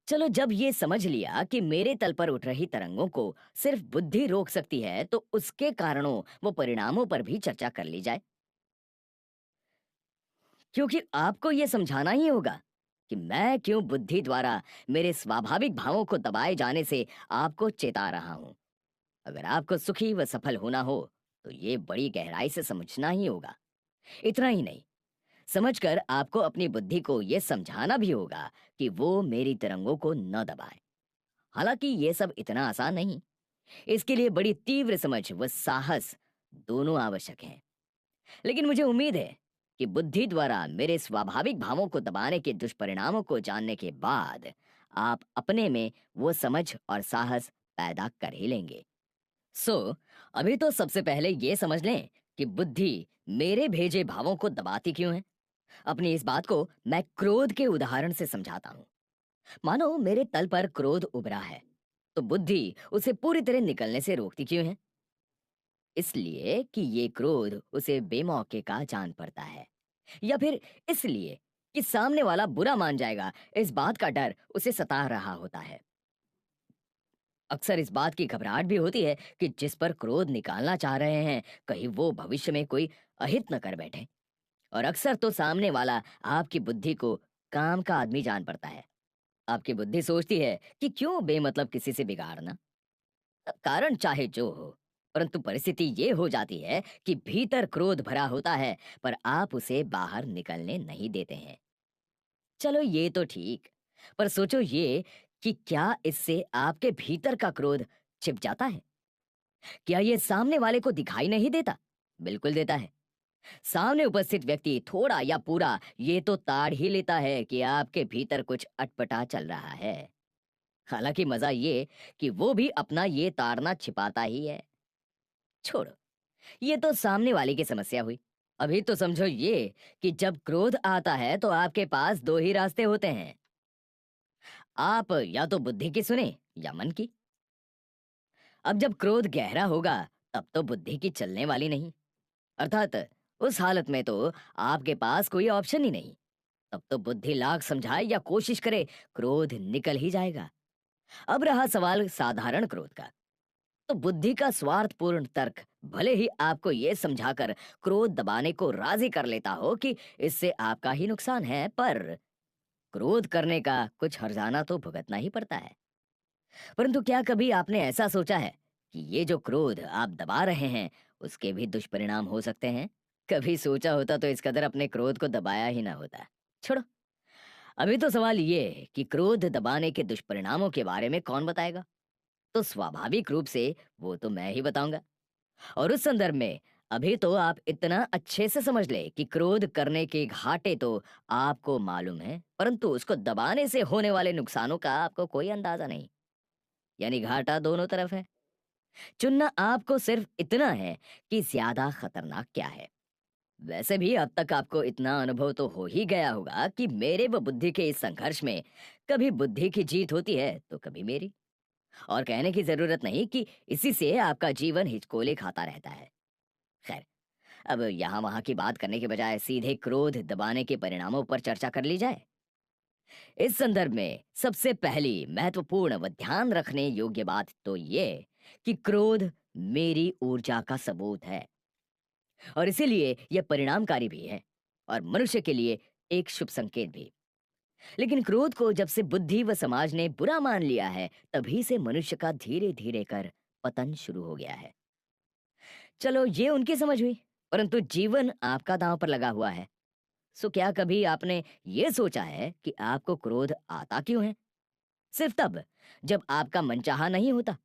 चलो, जब ये समझ लिया कि मेरे तल पर उठ रही तरंगों को सिर्फ बुद्धि रोक सकती है, तो उसके कारणों वो परिणामों पर भी चर्चा कर ली जाए। क्योंकि आपको ये समझाना ही होगा कि मैं क्यों बुद्धि द्वारा मेरे स्वाभाविक भावों को दबाए जाने से आपको चेता रहा हूं। अगर आपको सुखी व सफल होना हो, तो ये बड़ी गहराई से समझना ही होगा। इतना ही नहीं, समझकर आपको अपनी बुद्धि को यह समझाना भी होगा कि वो मेरी तरंगों को न दबाए। हालांकि ये सब इतना आसान नहीं। इसके लिए बड़ी तीव्र समझ व साहस दोनों आवश्यक हैं। लेकिन मुझे उम्मीद है कि बुद्धि द्वारा मेरे स्वाभाविक भावों को दबाने के दुष्परिणामों को जानने के बाद आप अपने में वो समझ और साहस पैदा कर ही लेंगे। अभी तो सबसे पहले ये समझ लें कि बुद्धि मेरे भेजे भावों को दबाती क्यों है। अपनी इस बात को मैं क्रोध के उदाहरण से समझाता हूँ। मानो मेरे तल पर क्रोध उभरा है, तो बुद्धि उसे पूरी तरह निकलने से रोकती क्यों है? इसलिए कि ये क्रोध उसे बेमौके का जान पड़ता है, या फिर इसलिए कि सामने वाला बुरा मान जाएगा, इस बात का डर उसे सता रहा होता है। अक्सर इस बात की घबराहट भी होती है कि जिस पर क्रोध निकालना चाह रहे हैं, कहीं वो भविष्य में कोई अहित न कर बैठे। और अक्सर तो सामने वाला आपकी बुद्धि को काम का आदमी जान पड़ता है। आपकी बुद्धि सोचती है कि क्यों बेमतलब किसी से बिगाड़ना। कारण चाहे जो हो, परंतु परिस्थिति ये हो जाती है कि भीतर क्रोध भरा होता है, पर आप उसे बाहर निकलने नहीं देते हैं। चलो, ये तो ठीक, पर सोचो ये कि क्या इससे आपके भीतर का क्रोध छिप जाता है? क्या ये सामने वाले को दिखाई नहीं देता? बिल्कुल देता है। सामने उपस्थित व्यक्ति थोड़ा या पूरा ये तो ताड़ ही लेता है कि आपके भीतर कुछ अटपटा चल रहा है। हालांकि मजा ये कि वो भी अपना ये ताड़ना छिपाता ही है। छोड़ो, ये तो सामने वाले की समस्या हुई। अभी तो समझो ये कि जब क्रोध आता है तो आपके पास दो ही रास्ते होते हैं। आप या तो बुद्धि की सुने या मन की। अब जब क्रोध गहरा होगा, तब तो बुद्धि की चलने वाली नहीं। अर्थात उस हालत में तो आपके पास कोई ऑप्शन ही नहीं। तब तो बुद्धि लाख समझाए या कोशिश करे, क्रोध निकल ही जाएगा। अब रहा सवाल साधारण क्रोध का, तो बुद्धि का स्वार्थपूर्ण तर्क भले ही आपको यह समझाकर क्रोध दबाने को राजी कर लेता हो कि इससे आपका ही नुकसान है, पर क्रोध करने का कुछ हर्जाना तो भुगतना ही पड़ता है। परंतु क्या कभी आपने ऐसा सोचा है कि ये जो क्रोध आप दबा रहे हैं, उसके भी दुष्परिणाम हो सकते हैं? कभी सोचा होता तो इस कदर अपने क्रोध को दबाया ही ना होता। छोड़ो, अभी तो सवाल ये है कि क्रोध दबाने के दुष्परिणामों के बारे में कौन बताएगा? तो स्वाभाविक रूप से वो तो मैं ही बताऊंगा। और उस संदर्भ में अभी तो आप इतना अच्छे से समझ ले कि क्रोध करने के घाटे तो आपको मालूम है, परंतु उसको दबाने से होने वाले नुकसानों का आपको कोई अंदाजा नहीं। यानी घाटा दोनों तरफ है। चुनना आपको सिर्फ इतना है कि ज्यादा खतरनाक क्या है। वैसे भी अब तक आपको इतना अनुभव तो हो ही गया होगा कि मेरे व बुद्धि के इस संघर्ष में कभी बुद्धि की जीत होती है तो कभी मेरी। और कहने की जरूरत नहीं कि इसी से आपका जीवन हिचकोले खाता रहता है। खैर, अब यहाँ वहां की बात करने के बजाय सीधे क्रोध दबाने के परिणामों पर चर्चा कर ली जाए। इस संदर्भ में सबसे पहली महत्वपूर्ण व ध्यान रखने योग्य बात तो ये कि क्रोध मेरी ऊर्जा का सबूत है, और इसीलिए यह परिणामकारी भी है, और मनुष्य के लिए एक शुभ संकेत भी। लेकिन क्रोध को जब से बुद्धि व समाज ने बुरा मान लिया है, तभी से मनुष्य का धीरे धीरे कर पतन शुरू हो गया है। चलो, ये उनकी समझ हुई, परंतु जीवन आपका दांव पर लगा हुआ है। क्या कभी आपने ये सोचा है कि आपको क्रोध आता क्यों है? सिर्फ तब जब आपका मनचाहा नहीं होता।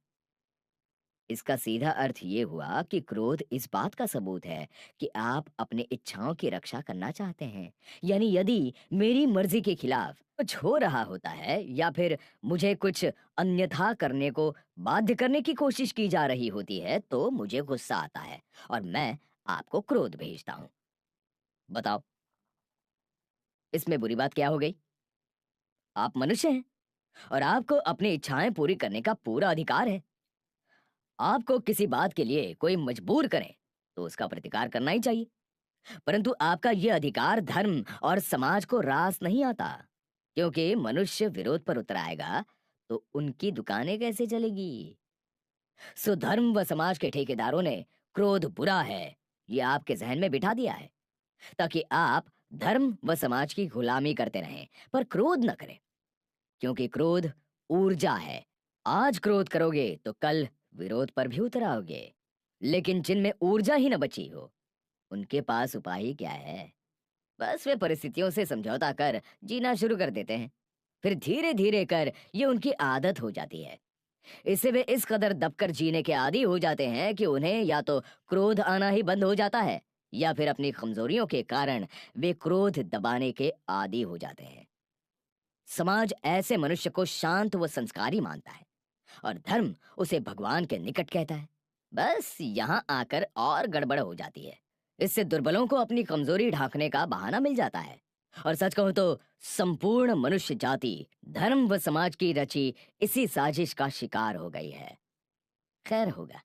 इसका सीधा अर्थ ये हुआ कि क्रोध इस बात का सबूत है कि आप अपनी इच्छाओं की रक्षा करना चाहते हैं। यानी यदि मेरी मर्जी के खिलाफ कुछ हो रहा होता है, या फिर मुझे कुछ अन्यथा करने को बाध्य करने की कोशिश की जा रही होती है, तो मुझे गुस्सा आता है और मैं आपको क्रोध भेजता हूँ। बताओ, इसमें बुरी बात क्या हो गई? आप मनुष्य हैं और आपको अपनी इच्छाएं पूरी करने का पूरा अधिकार है। आपको किसी बात के लिए कोई मजबूर करे तो उसका प्रतिकार करना ही चाहिए। परंतु आपका यह अधिकार धर्म और समाज को रास नहीं आता। क्योंकि मनुष्य विरोध पर उतर आएगा तो उनकी दुकानें कैसे चलेगी। सो धर्म व समाज के ठेकेदारों ने क्रोध बुरा है ये आपके जहन में बिठा दिया है, ताकि आप धर्म व समाज की गुलामी करते रहें पर क्रोध न करें। क्योंकि क्रोध ऊर्जा है। आज क्रोध करोगे तो कल विरोध पर भी उतर आओगे। लेकिन जिनमें ऊर्जा ही न बची हो उनके पास उपाय ही क्या है। बस वे परिस्थितियों से समझौता कर जीना शुरू कर देते हैं। फिर धीरे धीरे कर ये उनकी आदत हो जाती है। इससे वे इस कदर दबकर जीने के आदी हो जाते हैं कि उन्हें या तो क्रोध आना ही बंद हो जाता है या फिर अपनी कमजोरियों के कारण वे क्रोध दबाने के आदी हो जाते हैं। समाज ऐसे मनुष्य को शांत व संस्कारी मानता है और धर्म उसे भगवान के निकट कहता है। बस यहाँ आकर और गड़बड़ हो जाती है। इससे दुर्बलों को अपनी कमजोरी ढांकने का बहाना मिल जाता है। और सच कहूं तो संपूर्ण मनुष्य जाति धर्म व समाज की रची इसी साजिश का शिकार हो गई है। खैर होगा।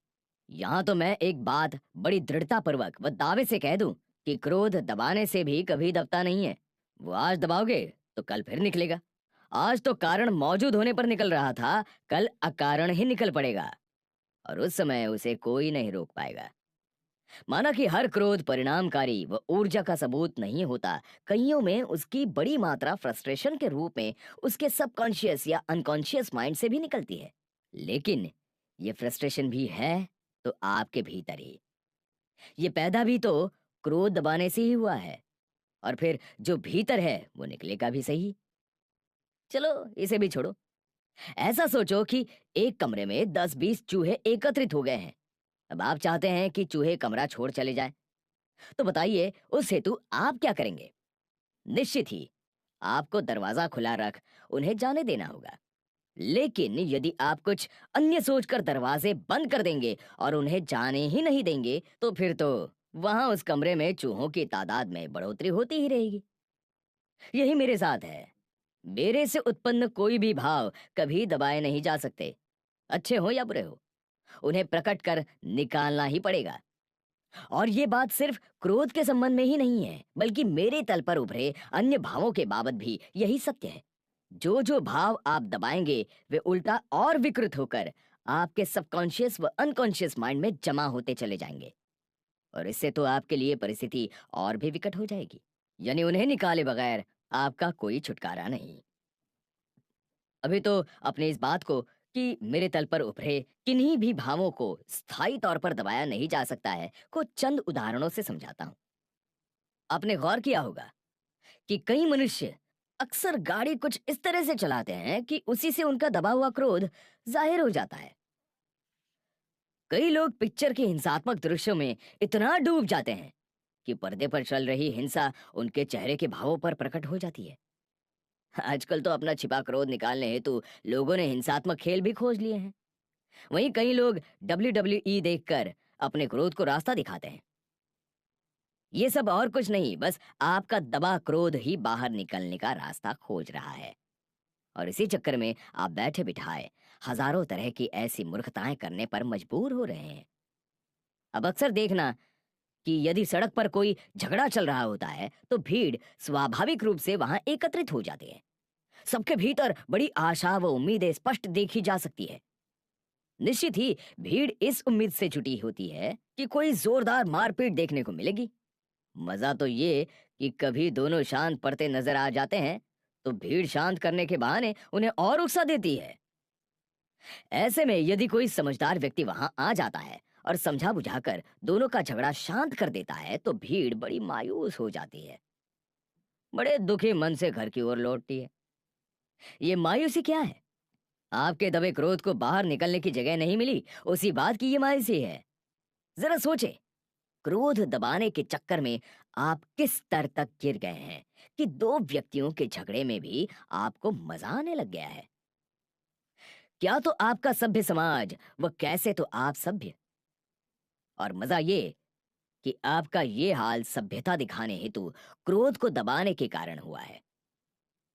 यहाँ तो मैं एक बात बड़ी दृढ़ता पूर्वक व दावे से कह दूं कि क्रोध दबाने से भी कभी दबता नहीं है। वो आज दबाओगे तो कल फिर निकलेगा। आज तो कारण मौजूद होने पर निकल रहा था, कल अकारण ही निकल पड़ेगा और उस समय उसे कोई नहीं रोक पाएगा। माना कि हर क्रोध परिणामकारी व ऊर्जा का सबूत नहीं होता, कईयों में उसकी बड़ी मात्रा फ्रस्ट्रेशन के रूप में उसके सबकॉन्शियस या अनकॉन्शियस माइंड से भी निकलती है। लेकिन ये फ्रस्ट्रेशन भी है तो आपके भीतर ही। ये पैदा भी तो क्रोध दबाने से ही हुआ है और फिर जो भीतर है वो निकलेगा भी सही। चलो इसे भी छोड़ो। ऐसा सोचो कि एक कमरे में 10-20 चूहे एकत्रित हो गए हैं। अब आप चाहते हैं कि चूहे कमरा छोड़ चले जाएं। तो बताइए उस हेतु आप क्या करेंगे। निश्चित ही आपको दरवाजा खुला रख उन्हें जाने देना होगा। लेकिन यदि आप कुछ अन्य सोचकर दरवाजे बंद कर देंगे और उन्हें जाने ही नहीं देंगे तो फिर तो वहां उस कमरे में चूहों की तादाद में बढ़ोतरी होती ही रहेगी। यही मेरे साथ है। मेरे से उत्पन्न कोई भी भाव कभी दबाए नहीं जा सकते, अच्छे हो या बुरे हो। उन्हें प्रकट कर निकालना ही पड़ेगा। और ये बात सिर्फ क्रोध के संबंध में ही नहीं है, बल्कि मेरे तल पर उभरे अन्य भावों के बाबत भी यही सत्य है। जो जो भाव आप दबाएंगे वे उल्टा और विकृत होकर आपके सबकॉन्शियस व अनकॉन्शियस माइंड में जमा होते चले जाएंगे और इससे तो आपके लिए परिस्थिति और भी विकट हो जाएगी। यानी उन्हें निकाले बगैर आपका कोई छुटकारा नहीं। अभी तो अपने इस बात को कि मेरे तल पर उभरे किन्हीं भी भावों को स्थायी तौर पर दबाया नहीं जा सकता है को चंद उदाहरणों से समझाता हूं। आपने गौर किया होगा कि कई मनुष्य अक्सर गाड़ी कुछ इस तरह से चलाते हैं कि उसी से उनका दबा हुआ क्रोध जाहिर हो जाता है। कई लोग पिक्चर के हिंसात्मक दृश्यों में इतना डूब जाते हैं कि पर्दे पर चल रही हिंसा उनके चेहरे के भावों पर प्रकट हो जाती है। आजकल तो अपना छिपा क्रोध निकालने हेतु लोगों ने हिंसात्मक खेल भी खोज लिए हैं। वहीं कई लोग WWE देखकर अपने क्रोध को रास्ता दिखाते हैं। ये सब और कुछ नहीं, बस आपका दबा क्रोध ही बाहर निकलने का रास्ता खोज रहा है और इसी चक्कर में आप बैठे बिठाए हजारों तरह की ऐसी मूर्खताएं करने पर मजबूर हो रहे हैं। अब अक्सर देखना कि यदि सड़क पर कोई झगड़ा चल रहा होता है तो भीड़ स्वाभाविक रूप से वहां एकत्रित हो जाती है। सबके भीतर बड़ी आशा व उम्मीदें स्पष्ट देखी जा सकती है। निश्चित ही भीड़ इस उम्मीद से जुटी होती है कि कोई जोरदार मारपीट देखने को मिलेगी। मजा तो ये कि कभी दोनों शांत पड़ते नजर आ जाते हैं तो भीड़ शांत करने के बहाने उन्हें और उकसा देती है। ऐसे में यदि कोई समझदार व्यक्ति वहां आ जाता है और समझा बुझाकर दोनों का झगड़ा शांत कर देता है तो भीड़ बड़ी मायूस हो जाती है, बड़े दुखी मन से घर की ओर लौटती है। ये मायूसी क्या है? आपके दबे क्रोध को बाहर निकलने की जगह नहीं मिली, उसी बात की ये मायूसी है। जरा सोचे, क्रोध दबाने के चक्कर में आप किस स्तर तक गिर गए हैं कि दो व्यक्तियों के झगड़े में भी आपको मजा आने लग गया है। क्या तो आपका सभ्य समाज व कैसे तो आप सभ्य। और मजा ये कि आपका ये हाल सभ्यता दिखाने हेतु क्रोध को दबाने के कारण हुआ है।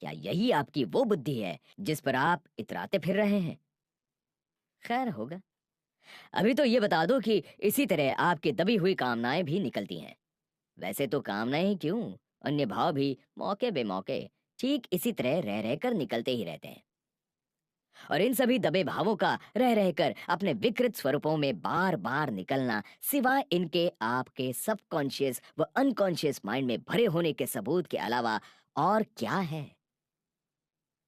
क्या यही आपकी वो बुद्धि है जिस पर आप इतराते फिर रहे हैं? खैर होगा। अभी तो ये बता दो कि इसी तरह आपकी दबी हुई कामनाएं भी निकलती हैं। वैसे तो कामनाएं ही क्यों, अन्य भाव भी मौके बेमौके ठीक इसी तरह रह रहकर निकलते ही रहते हैं। और इन सभी दबे भावों का रह रहकर अपने विकृत स्वरूपों में बार बार निकलना सिवाय इनके आपके सबकॉन्शियस व अनकॉन्शियस माइंड में भरे होने के सबूत के अलावा और क्या है?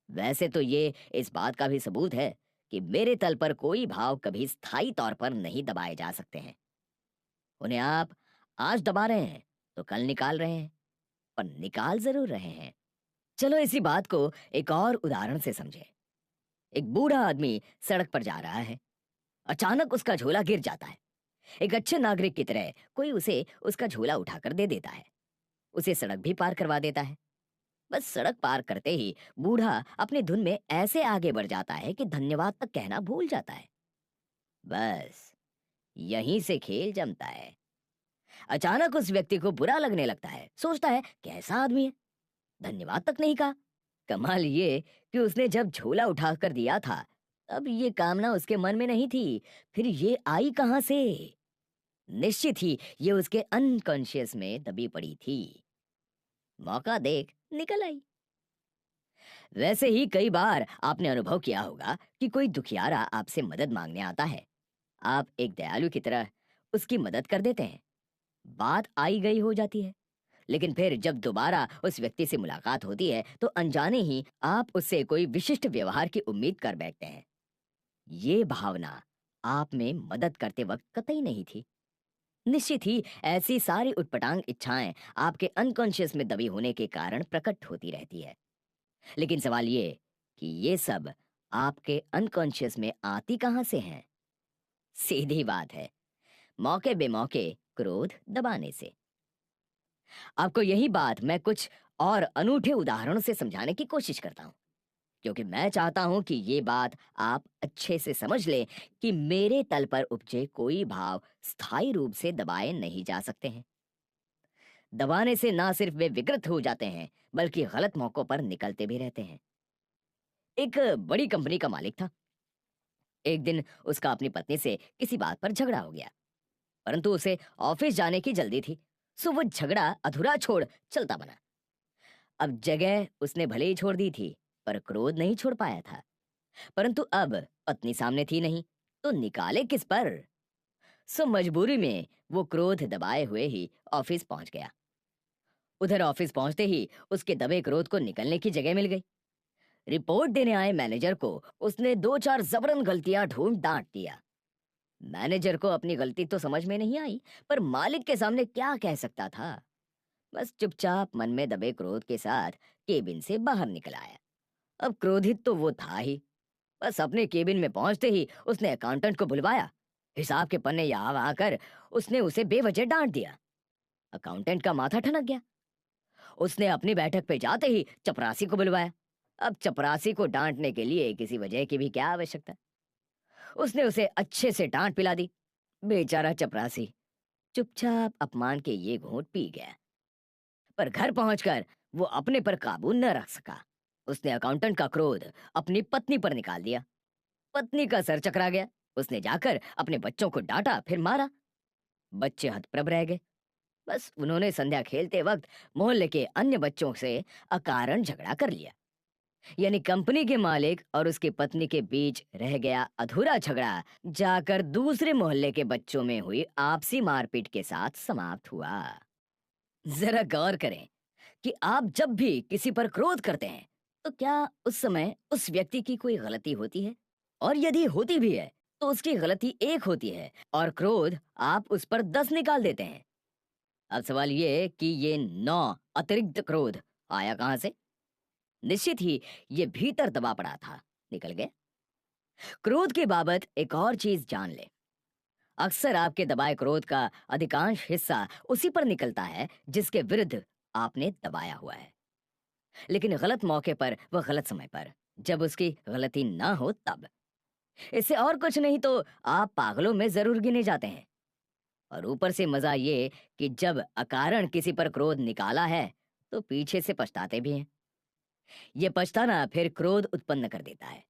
वैसे तो ये इस बात का भी सबूत है कि मेरे तल पर कोई भाव कभी स्थायी तौर पर नहीं दबाए जा सकते हैं। उन्हें आप आज दबा रहे हैं तो कल निकाल रहे हैं, पर निकाल जरूर रहे हैं। चलो इसी बात को एक और उदाहरण से समझें। एक बूढ़ा आदमी सड़क पर जा रहा है। अचानक उसका झोला गिर जाता है। एक अच्छे नागरिक की तरह कोई उसे उसका झोला उठाकर दे देता है, उसे सड़क भी पार करवा देता है। बस सड़क पार करते ही बूढ़ा अपनी धुन में ऐसे आगे बढ़ जाता है कि धन्यवाद तक कहना भूल जाता है। बस यहीं से खेल जमता है। अचानक उस व्यक्ति को बुरा लगने लगता है, सोचता है कैसा आदमी है, धन्यवाद तक नहीं कहा। कमाल ये कि उसने जब झोला उठाकर दिया था तब ये कामना उसके मन में नहीं थी, फिर ये आई कहां से? निश्चित ही ये उसके अनकॉन्शियस में दबी पड़ी थी। मौका देख निकल आई। वैसे ही कई बार आपने अनुभव किया होगा कि कोई दुखियारा आपसे मदद मांगने आता है। आप एक दयालु की तरह उसकी मदद कर देते हैं, बात आई गई हो जाती है। लेकिन फिर जब दोबारा उस व्यक्ति से मुलाकात होती है तो अनजाने ही आप उससे कोई विशिष्ट व्यवहार की उम्मीद कर बैठते हैं। ये भावना आप में मदद करते वक्त कतई नहीं थी। निश्चित ही ऐसी सारी उटपटांग इच्छाएं आपके अनकॉन्शियस में दबी होने के कारण प्रकट होती रहती है। लेकिन सवाल ये कि ये सब आपके अनकॉन्शियस में आती कहां से हैं? सीधी बात है, मौके बेमौके क्रोध दबाने से। आपको यही बात मैं कुछ और अनूठे उदाहरणों से समझाने की कोशिश करता हूं, क्योंकि मैं चाहता हूं कि ये बात आप अच्छे से समझ लें कि मेरे तल पर उपजे कोई भाव स्थायी रूप से दबाए नहीं जा सकते हैं। दबाने से ना सिर्फ वे विकृत हो जाते हैं बल्कि गलत मौकों पर निकलते भी रहते हैं। एक बड़ी कंपनी का मालिक था। एक दिन उसका अपनी पत्नी से किसी बात पर झगड़ा हो गया, परंतु उसे ऑफिस जाने की जल्दी थी, सो वो झगड़ा अधूरा छोड़ चलता बना। अब जगह उसने भले ही छोड़ दी थी, पर क्रोध नहीं छोड़ पाया था। परंतु अब पत्नी सामने थी नहीं, तो निकाले किस पर? सो मजबूरी में वो क्रोध दबाए हुए ही ऑफिस पहुंच गया। उधर ऑफिस पहुंचते ही उसके दबे क्रोध को निकलने की जगह मिल गई। रिपोर्ट देने आए मैनेजर को उसने दो चार जबरन गलतियां ढूंढ डांट दिया। मैनेजर को अपनी गलती तो समझ में नहीं आई, पर मालिक के सामने क्या कह सकता था। बस चुपचाप मन में दबे क्रोध के साथ केबिन से बाहर निकल आया। अब क्रोधित तो वो था ही। बस अपने केबिन में पहुंचते ही उसने अकाउंटेंट को बुलवाया। हिसाब के पन्ने यहाँ वहां कर उसने उसे बेवजह डांट दिया। अकाउंटेंट का माथा ठनक गया। उसने अपनी बैठक पे जाते ही चपरासी को बुलवाया। अब चपरासी को डांटने के लिए किसी वजह की भी क्या आवश्यकता। उसने उसे अच्छे से डांट पिला दी। बेचारा चपरासी चुपचाप अपमान के ये घूंट पी गया। पर घर पहुंचकर वो अपने पर काबू न रख सका। उसने अकाउंटेंट का क्रोध अपनी पत्नी पर निकाल दिया। पत्नी का सर चकरा गया। उसने जाकर अपने बच्चों को डांटा, फिर मारा। बच्चे हतप्रभ रह गए। बस उन्होंने संध्या खेलते वक्त मोहल्ले के अन्य बच्चों से अकारण झगड़ा कर लिया। यानी कंपनी के मालिक और उसकी पत्नी के बीच रह गया अधूरा झगड़ा जाकर दूसरे मोहल्ले के बच्चों में हुई आपसी मारपीट के साथ समाप्त हुआ। जरा गौर करें कि आप जब भी किसी पर क्रोध करते हैं तो क्या उस समय उस व्यक्ति की कोई गलती होती है? और यदि होती भी है तो उसकी गलती एक होती है और क्रोध आप उस पर 10 निकाल देते हैं। अब सवाल ये है कि ये 9 अतिरिक्त क्रोध आया कहां से? निश्चित ही ये भीतर दबा पड़ा था, निकल गया। क्रोध के बाबत एक और चीज जान ले। अक्सर आपके दबाए क्रोध का अधिकांश हिस्सा उसी पर निकलता है जिसके विरुद्ध आपने दबाया हुआ है, लेकिन गलत मौके पर व गलत समय पर, जब उसकी गलती ना हो तब। इससे और कुछ नहीं तो आप पागलों में जरूर गिने जाते हैं। और ऊपर से मजा ये कि जब अकारण किसी पर क्रोध निकाला है तो पीछे से पछताते भी हैं। ये पछताना फिर क्रोध उत्पन्न कर देता है।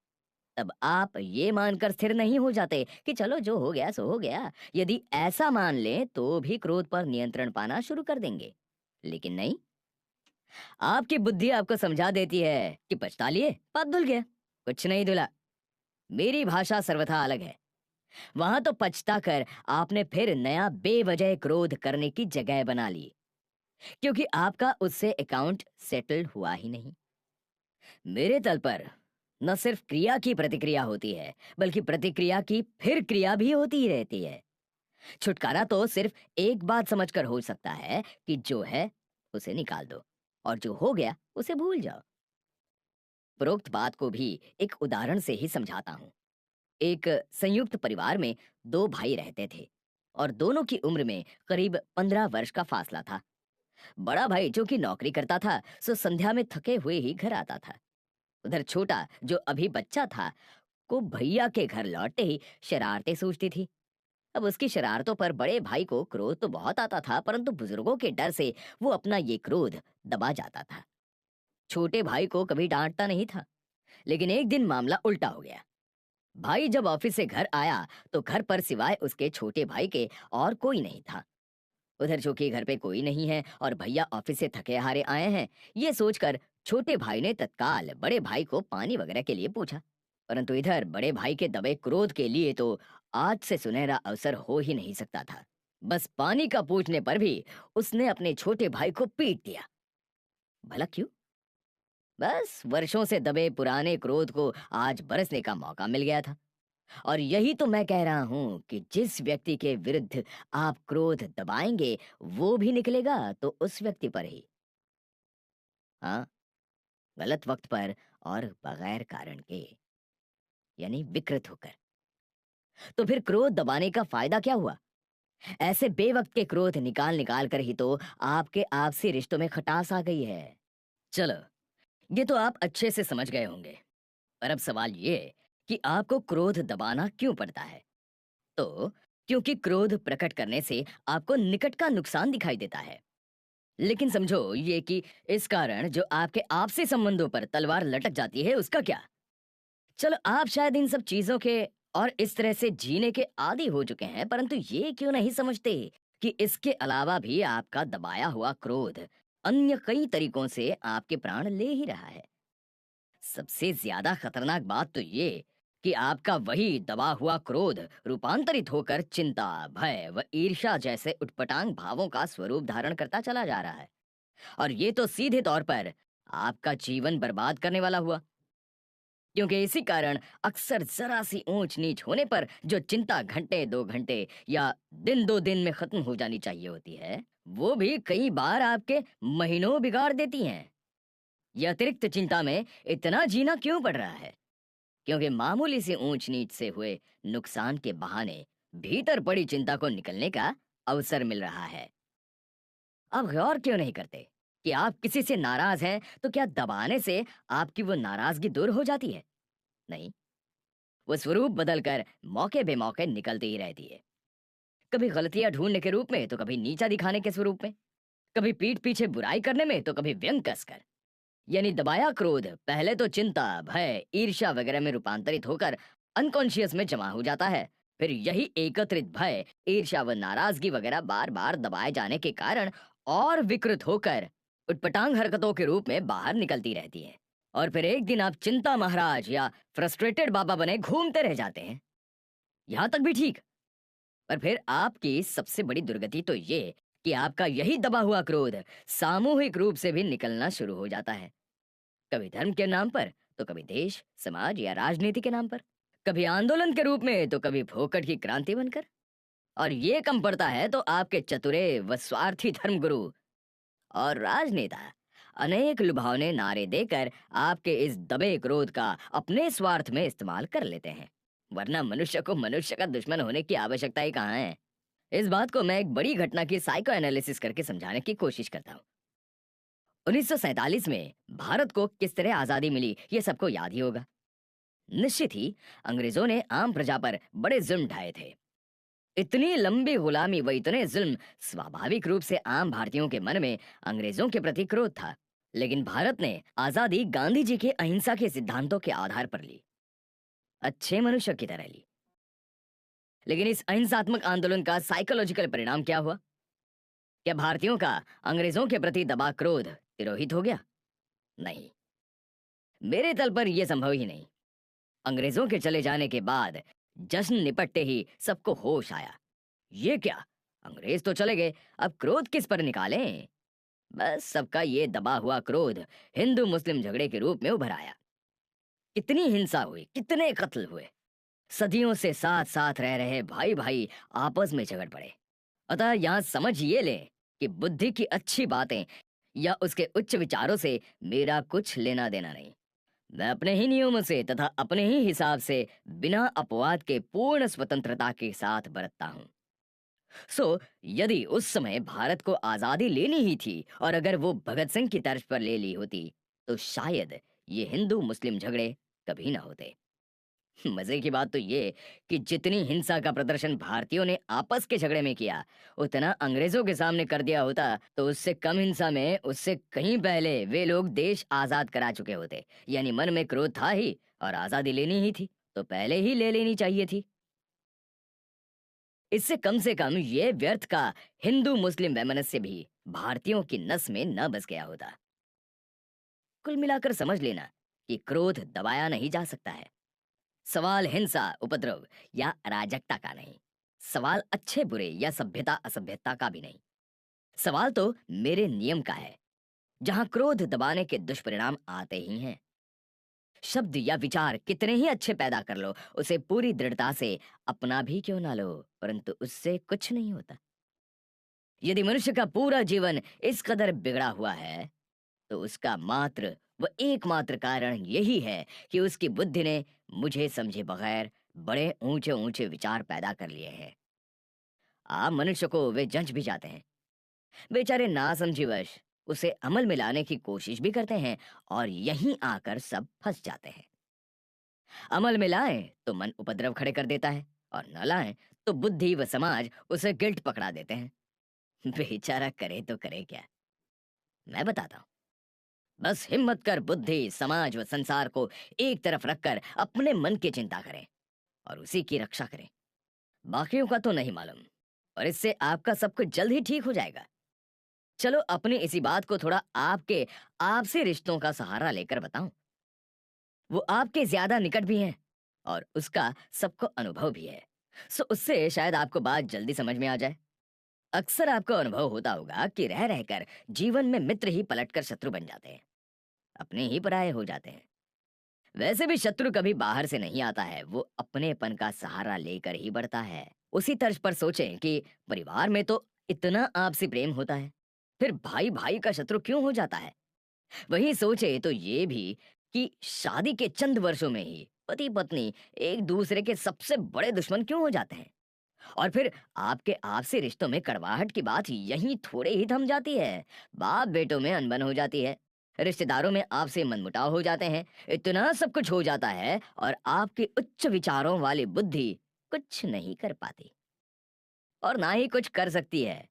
तब आप ये मानकर स्थिर नहीं हो जाते कि चलो जो हो गया सो हो गया। यदि ऐसा मान लें तो भी क्रोध पर नियंत्रण पाना शुरू कर देंगे, लेकिन नहीं। आपकी बुद्धि आपको समझा देती है कि पछता लिए, बात धुल गया। कुछ नहीं धुला। मेरी भाषा सर्वथा अलग है। वहां तो पछता कर आपने फिर नया बेवजह क्रोध करने की जगह बना ली, क्योंकि आपका उससे अकाउंट सेटल हुआ ही नहीं। मेरे तल पर न सिर्फ क्रिया की प्रतिक्रिया होती है, बल्कि प्रतिक्रिया की फिर क्रिया भी होती ही रहती है। छुटकारा तो सिर्फ एक बात समझकर हो सकता है कि जो है उसे निकाल दो, और जो हो गया उसे भूल जाओ। उपरोक्त बात को भी एक उदाहरण से ही समझाता हूँ। एक संयुक्त परिवार में दो भाई रहते थे, और दोनों की उम्र में करीब 15 वर्ष का फासला था। बड़ा भाई जो कि नौकरी करता था, सो संध्या में थके हुए ही घर आता था। उधर छोटा जो अभी बच्चा था, को भैया के घर लौटते ही शरारतें सूझती थी। अब उसकी शरारतों पर बड़े भाई को क्रोध तो बहुत आता था, परंतु बुजुर्गों के डर से वो अपना ये क्रोध दबा जाता था। छोटे भाई को कभी डांटता नहीं था। लेकिन एक दिन मामला उल्टा हो गया। भाई जब ऑफिस से घर आया तो घर पर सिवाय उसके छोटे भाई के और कोई नहीं था। उधर चूंकि घर पे कोई नहीं है और भैया ऑफिस से थके हारे आए हैं, ये सोचकर छोटे भाई ने तत्काल बड़े भाई को पानी वगैरह के लिए पूछा। परंतु इधर बड़े भाई के दबे क्रोध के लिए तो आज से सुनहरा अवसर हो ही नहीं सकता था। बस पानी का पूछने पर भी उसने अपने छोटे भाई को पीट दिया। भला क्यों? बस वर्षों से दबे पुराने क्रोध को आज बरसने का मौका मिल गया था। और यही तो मैं कह रहा हूं कि जिस व्यक्ति के विरुद्ध आप क्रोध दबाएंगे, वो भी निकलेगा तो उस व्यक्ति पर ही। हाँ, गलत वक्त पर और बगैर कारण के, यानी विकृत होकर। तो फिर क्रोध दबाने का फायदा क्या हुआ? ऐसे बेवक्त के क्रोध निकाल निकाल कर ही तो आपके आपसी रिश्तों में खटास आ गई है। चलो, ये तो आप अच्छे से समझ गए होंगे। पर अब सवाल ये कि आपको क्रोध दबाना क्यों पड़ता है? तो क्योंकि क्रोध प्रकट करने से आपको निकट का नुकसान दिखाई देता है। लेकिन समझो ये कि इस कारण जो आपके आपसी संबंधों पर तलवार लटक जाती है, उसका क्या? चलो, आप शायद इन सब चीजों के और इस तरह से जीने के आदी हो चुके हैं, परंतु ये क्यों नहीं समझते कि इसके अलावा भी आपका दबाया हुआ क्रोध अन्य कई तरीकों से आपके प्राण ले ही रहा है। सबसे ज्यादा खतरनाक बात तो ये कि आपका वही दबा हुआ क्रोध रूपांतरित होकर चिंता, भय व ईर्ष्या जैसे उटपटांग भावों का स्वरूप धारण करता चला जा रहा है। और ये तो सीधे तौर पर आपका जीवन बर्बाद करने वाला हुआ, क्योंकि इसी कारण अक्सर जरा सी ऊंच नीच होने पर जो चिंता घंटे दो घंटे या दिन दो दिन में खत्म हो जानी चाहिए होती है, वो भी कई बार आपके महीनों बिगाड़ देती हैं। यह अतिरिक्त चिंता में इतना जीना क्यों पड़ रहा है? क्योंकि मामूली से ऊंच नीच से हुए नुकसान के बहाने भीतर पड़ी चिंता को निकलने का अवसर मिल रहा है। आप गौर क्यों नहीं करते कि आप किसी से नाराज हैं तो क्या दबाने से आपकी वो नाराजगी दूर हो जाती है? नहीं, वो स्वरूप बदलकर मौके बेमौके निकलती ही रहती है। कभी गलतियां ढूंढने के रूप में, तो कभी नीचा दिखाने के स्वरूप में, कभी पीठ पीछे बुराई करने में, तो कभी व्यंग कसकर। यानी दबाया क्रोध पहले तो चिंता, भय, ईर्ष्या वगैरह में रूपांतरित होकर अनकॉन्शियस में जमा हो जाता है। फिर यही एकत्रित भय, ईर्ष्या व नाराजगी वगैरह बार बार दबाए जाने के कारण और विकृत होकर उटपटांग हरकतों के रूप में बाहर निकलती रहती है। और फिर एक दिन आप चिंता महाराज या फ्रस्ट्रेटेड बाबा बने घूमते रह जाते हैं। यहां तक भी ठीक। पर फिर आपकी सबसे बड़ी दुर्गति तो ये कि आपका यही दबा हुआ क्रोध सामूहिक रूप से भी निकलना शुरू हो जाता है। कभी धर्म के नाम पर, तो कभी देश, समाज या राजनीति के नाम पर, कभी आंदोलन के रूप में, तो कभी भोकट की क्रांति बनकर। और ये कम पड़ता है तो आपके चतुरे व स्वार्थी धर्मगुरु और राजनेता अनेक लुभावने नारे देकर आपके इस दबे क्रोध का अपने स्वार्थ में इस्तेमाल कर लेते हैं। वरना मनुष्य को मनुष्य का दुश्मन होने की आवश्यकता ही कहाँ है? इस बात को मैं एक बड़ी घटना की साइको एनालिसिस करके समझाने की कोशिश करता हूँ। 1947 में भारत को किस तरह आजादी मिली, ये सबको याद ही होगा। निश्चित ही अंग्रेजों ने आम प्रजा पर बड़े जुल्म ढाए थे। इतनी लंबी गुलामी व इतने जुल्म, स्वाभाविक रूप से आम भारतीयों के मन में अंग्रेजों के प्रति क्रोध था। लेकिन भारत ने आजादी गांधी जी के अहिंसा के सिद्धांतों के आधार पर ली, अच्छे मनुष्य की तरह ली। लेकिन इस अहिंसात्मक आंदोलन का साइकोलॉजिकल परिणाम क्या हुआ? क्या भारतीयों का अंग्रेजों के प्रति दबा क्रोध तिरोहित हो गया? नहीं, मेरे तल पर यह संभव ही नहीं। अंग्रेजों के चले जाने के बाद जश्न निपटते ही सबको होश आया। ये क्या, अंग्रेज तो चले गए, अब क्रोध किस पर निकालें? बस सबका ये दबा हुआ क्रोध हिंदू मुस्लिम झगड़े के रूप में उभर आया। कितनी हिंसा हुई, कितने कत्ल हुए। सदियों से साथ साथ रह रहे भाई भाई आपस में झगड़ पड़े। अतः यहां समझ ये लें कि बुद्धि की अच्छी बातें या उसके उच्च विचारों से मेरा कुछ लेना देना नहीं। मैं अपने ही नियमों से तथा अपने ही हिसाब से बिना अपवाद के पूर्ण स्वतंत्रता के साथ बरतता हूं। यदि उस समय भारत को आजादी लेनी ही थी और अगर वो भगत सिंह की तर्ज पर ले ली होती तो शायद ये हिंदू मुस्लिम झगड़े कभी ना होते। मजे की बात तो ये कि जितनी हिंसा का प्रदर्शन भारतीयों ने आपस के झगड़े में किया, उतना अंग्रेजों के सामने कर दिया होता तो उससे कम हिंसा में उससे कहीं पहले वे लोग देश आजाद करा चुके होते। यानी मन में क्रोध था ही और आजादी लेनी ही थी तो पहले ही ले लेनी चाहिए थी। इससे कम से कम ये व्यर्थ का हिंदू मुस्लिम वैमनस्य भी भारतीयों की नस में न बस गया होता। कुल मिलाकर समझ लेना कि क्रोध दबाया नहीं जा सकता है। सवाल हिंसा उपद्रव या अराजकता का नहीं, सवाल अच्छे बुरे या सभ्यता असभ्यता का भी नहीं। सवाल तो मेरे नियम का है, जहां क्रोध दबाने के दुष्परिणाम आते ही हैं। शब्द या विचार कितने ही अच्छे पैदा कर लो, उसे पूरी दृढ़ता से अपना भी क्यों ना लो, परंतु उससे कुछ नहीं होता। यदि मनुष्य का पूरा जीवन इस कदर बिगड़ा हुआ है तो उसका मात्र व एकमात्र कारण यही है कि उसकी बुद्धि ने मुझे समझे बगैर बड़े ऊंचे ऊंचे विचार पैदा कर लिए हैं। आप मनुष्य को वे जंच भी जाते हैं, बेचारे नासमझीवश उसे अमल में लाने की कोशिश भी करते हैं और यहीं आकर सब फंस जाते हैं। अमल में लाएं तो मन उपद्रव खड़े कर देता है और न लाएं तो बुद्धि व समाज उसे गिल्ट पकड़ा देते हैं। बेचारा करे तो करे क्या, मैं बताता हूं। बस हिम्मत कर बुद्धि समाज व संसार को एक तरफ रखकर अपने मन की चिंता करें और उसी की रक्षा करें। बाकियों का तो नहीं मालूम, और इससे आपका सब कुछ जल्द ही ठीक हो जाएगा। चलो अपनी इसी बात को थोड़ा आपके आपसी रिश्तों का सहारा लेकर बताऊं। वो आपके ज्यादा निकट भी हैं और उसका सबको अनुभव भी है, उससे शायद आपको बात जल्दी समझ में आ जाए। अक्सर आपको अनुभव होता होगा कि रह रहकर जीवन में मित्र ही पलटकर शत्रु बन जाते हैं, अपने ही पराये हो जाते हैं। वैसे भी शत्रु कभी बाहर से नहीं आता है, वो अपनेपन का सहारा लेकर ही बढ़ता है। उसी तर्ज पर सोचें कि परिवार में तो इतना आपसी प्रेम होता है, फिर भाई भाई का शत्रु क्यों हो जाता है? वहीं सोचे तो ये भी कि शादी के चंद वर्षों में ही पति पत्नी एक दूसरे के सबसे बड़े दुश्मन क्यों हो जाते हैं? और फिर आपके आपसी रिश्तों में कड़वाहट की बात यहीं थोड़े ही थम जाती है, बाप बेटों में अनबन हो जाती है, रिश्तेदारों में आपसे मनमुटाव हो जाते हैं, इतना सब कुछ हो जाता है और आपकी उच्च विचारों वाली बुद्धि कुछ नहीं कर पाती और ना ही कुछ कर सकती है,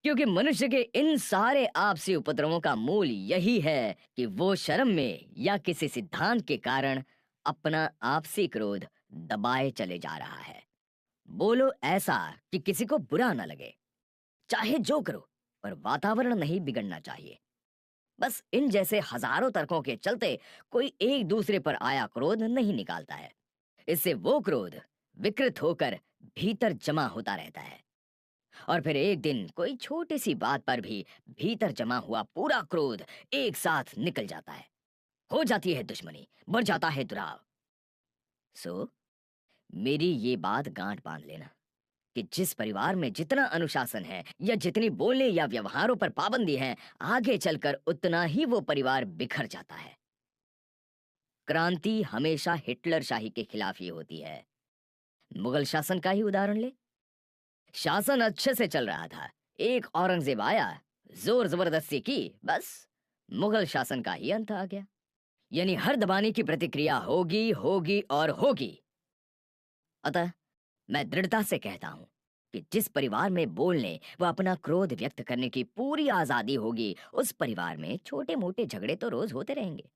क्योंकि मनुष्य के इन सारे आपसी उपद्रवों का मूल यही है कि वो शर्म में या किसी सिद्धांत के कारण अपना आपसी क्रोध दबाए चले जा रहा है। बोलो ऐसा कि किसी को बुरा ना लगे, चाहे जो करो, पर वातावरण नहीं बिगड़ना चाहिए। बस इन जैसे हजारों तर्कों के चलते कोई एक दूसरे पर आया क्रोध नहीं निकालता है। इससे वो क्रोध विकृत होकर भीतर जमा होता रहता है और फिर एक दिन कोई छोटी सी बात पर भी भीतर जमा हुआ पूरा क्रोध एक साथ निकल जाता है, हो जाती है दुश्मनी, बढ़ जाता है दुराव। सो मेरी ये बात गांठ बांध लेना कि जिस परिवार में जितना अनुशासन है या जितनी बोलने या व्यवहारों पर पाबंदी है, आगे चलकर उतना ही वो परिवार बिखर जाता है। क्रांति हमेशा हिटलर शाही के खिलाफ ही होती है। मुगल शासन का ही उदाहरण ले, शासन अच्छे से चल रहा था, एक औरंगजेब आया, जोर जबरदस्ती की, बस मुगल शासन का ही अंत आ गया। यानी हर दबाने की प्रतिक्रिया होगी होगी और होगी। अतः मैं दृढ़ता से कहता हूं कि जिस परिवार में बोलने व अपना क्रोध व्यक्त करने की पूरी आजादी होगी, उस परिवार में छोटे मोटे झगड़े तो रोज होते रहेंगे,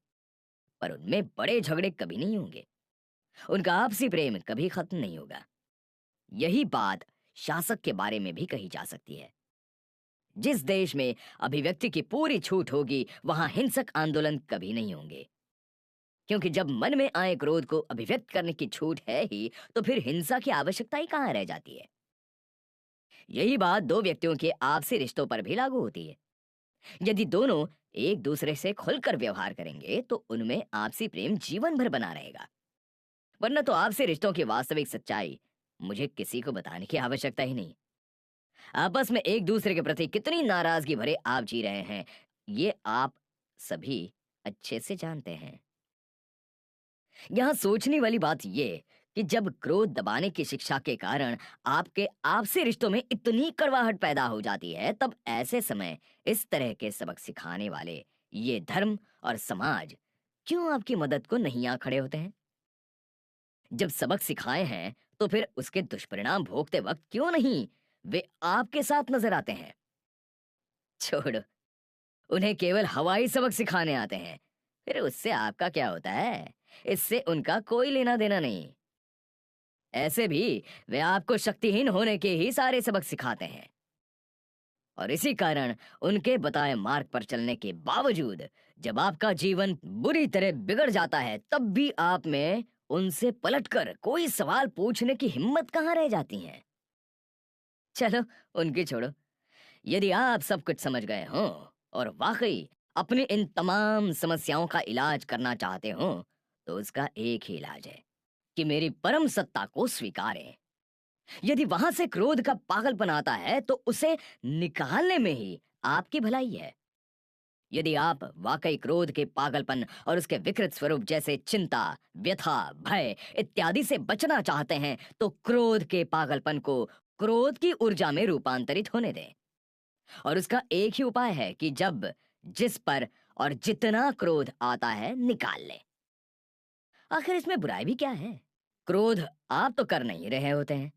पर उनमें बड़े झगड़े कभी नहीं होंगे। उनका आपसी प्रेम कभी खत्म नहीं होगा। यही बात शासक के बारे में भी कही जा सकती है। जिस देश में अभिव्यक्ति की पूरी छूट होगी, वहां हिंसक आंदोलन कभी नहीं होंगे। क्योंकि जब मन में आए क्रोध को अभिव्यक्त करने की छूट है ही, तो फिर हिंसा की आवश्यकता ही कहां रह जाती है। यही बात दो व्यक्तियों के आपसी रिश्तों पर भी लागू होती है। यदि दोनों एक दूसरे से खुलकर व्यवहार करेंगे, तो उनमें आपसी प्रेम जीवन भर बना रहेगा। वरना तो आपसी रिश्तों की वास्तविक सच्चाई मुझे किसी को बताने की आवश्यकता ही नहीं। आपस में एक दूसरे के प्रति कितनी नाराजगी भरे आप जी रहे हैं, ये आप सभी अच्छे से जानते हैं। यहाँ सोचने वाली बात ये कि जब क्रोध दबाने की शिक्षा के कारण आपके आपसी रिश्तों में इतनी कड़वाहट पैदा हो जाती है, तब ऐसे समय इस तरह के सबक सिखाने वाले ये धर्म और समाज क्यों आपकी मदद को नहीं आ खड़े होते हैं। जब सबक सिखाए हैं, तो फिर उसके दुष्परिणाम भोगते वक्त क्यों नहीं वे आपके साथ नजर आते हैं। छोड़ो, उन्हें केवल हवाई सबक सिखाने आते हैं, फिर उससे आपका क्या होता है, इससे उनका कोई लेना देना नहीं। ऐसे भी वे आपको शक्तिहीन होने के ही सारे सबक सिखाते हैं, और इसी कारण उनके बताए मार्ग पर चलने के बावजूद जब आपका जीवन बुरी तरह बिगड़ जाता है, तब भी आप में उनसे पलटकर कोई सवाल पूछने की हिम्मत कहाँ रह जाती है। चलो, उनकी छोड़ो। यदि आप सब कुछ समझ गए हो और वाकई अपनी इन तमाम समस्याओं का इलाज करना चाहते हो, तो उसका एक ही इलाज है कि मेरी परम सत्ता को स्वीकारें। यदि वहां से क्रोध का पागलपन आता है, तो उसे निकालने में ही आपकी भलाई है। यदि आप वाकई क्रोध के पागलपन और उसके विकृत स्वरूप जैसे चिंता, व्यथा, भय इत्यादि से बचना चाहते हैं, तो क्रोध के पागलपन को क्रोध की ऊर्जा में रूपांतरित होने दें। और उसका एक ही उपाय है कि जब, जिस पर और जितना क्रोध आता है, निकाल लें। आखिर इसमें बुराई भी क्या है। क्रोध आप तो कर नहीं रहे होते हैं,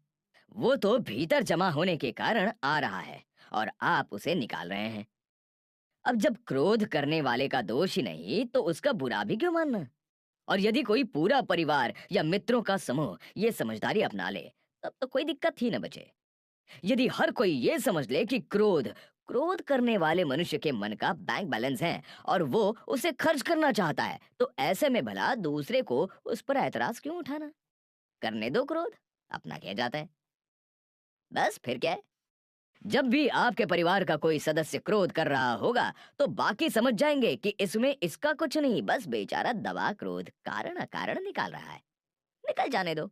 वो तो भीतर जमा होने के कारण आ रहा है और आप उसे निकाल रहे हैं। अब जब क्रोध करने वाले का दोष ही नहीं, तो उसका बुरा भी क्यों मानना। और यदि कोई पूरा परिवार या मित्रों का समूह ये समझदारी अपना ले, तब तो कोई दिक्कत ही न बचे। यदि हर कोई ये समझ ले कि क्रोध क्रोध करने वाले मनुष्य के मन का बैंक बैलेंस है और वो उसे खर्च करना चाहता है, तो ऐसे में भला दूसरे को उस पर ऐतराज क्यों उठाना। करने दो क्रोध, अपना किया जाता है। बस फिर क्या है। जब भी आपके परिवार का कोई सदस्य क्रोध कर रहा होगा, तो बाकी समझ जाएंगे कि इसमें इसका कुछ नहीं, बस बेचारा दबा क्रोध कारण अकारण निकाल रहा है। निकल जाने दो।